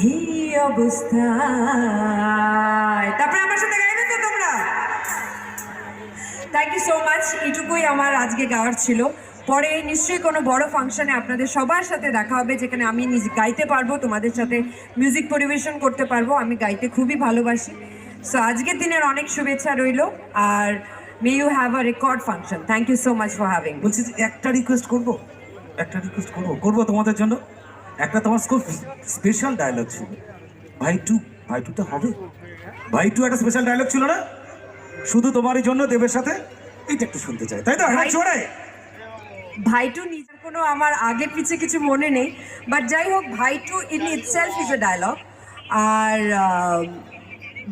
এই অবস্থায়। তারপরে আমার সাথে গাইবে তো তোমরা? Thank you so much. এটুকুই আমার আজকে গাওয়ার ছিল। পরে নিশ্চয়ই কোনো বড় ফাংশনে আপনাদের সবার সাথে দেখা হবে, যেখানে আমি নিজে গাইতে পারবো, তোমাদের সাথে মিউজিক পরিবেশন করতে পারবো। আমি গাইতে খুবই ভালোবাসি। সো আজকের দিনের অনেক শুভেচ্ছা রইল। আর may you have a record function. Thank you so much for having. বলছি যে একটা রিকোয়েস্ট করবো, করবো তোমাদের জন্য। একটা তোমার খুব স্পেশাল ডায়লগ ছিল, ভাই টুটা হবে। ভাই টু একটা স্পেশাল ডায়লগ ছিল না, শুধু তোমারই জন্য দেবের সাথে। এইটা একটু শুনতে চাই, তাই তো? হ্যাঁ ছোড়ে ভাইটু নিজের কোনো আমার আগে পিছে কিছু মনে নেই, বাট যাই হোক, ভাইটু in itself is a dialogue. আর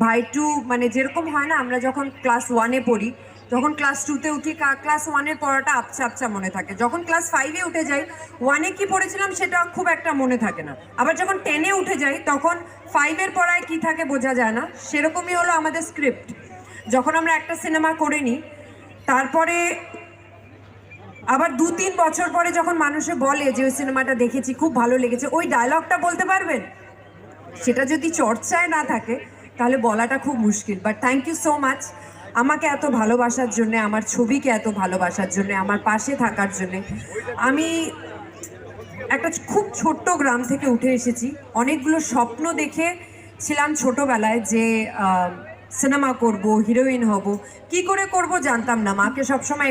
ভাইটু মানে যেরকম হয় না, আমরা যখন ক্লাস 1-এ পড়ি, যখন ক্লাস 2-তে উঠি, ক্লাস 1-এর পড়াটা আপচা আপচা মনে থাকে। যখন ক্লাস 5-এ উঠে যাই, 1-এ কি পড়েছিলাম সেটা খুব একটা মনে থাকে না। আবার যখন 10-এ উঠে যাই, তখন 5-এর পড়ায় কি থাকে বোঝা যায় না। সেরকমই হলো আমাদের স্ক্রিপ্ট। যখন আমরা একটা সিনেমা করে নিই, তারপরে আবার 2-3 বছর পরে যখন মানুষে বলে যে ওই সিনেমাটা দেখেছি, খুব ভালো লেগেছে, ওই ডায়লগটা বলতে পারবেন? সেটা যদি চর্চায় না থাকে তাহলে বলাটা খুব মুশকিল। But thank you so much আমাকে এত ভালোবাসার জন্যে, আমার ছবিকে এত ভালোবাসার জন্যে, আমার পাশে থাকার জন্যে। আমি একটা খুব ছোট্ট গ্রাম থেকে উঠে এসেছি। অনেকগুলো স্বপ্ন দেখেছিলাম ছোটবেলায় যে সিনেমা করব, হিরোইন হব। কি করে করব জানতাম না। মাকে সবসময়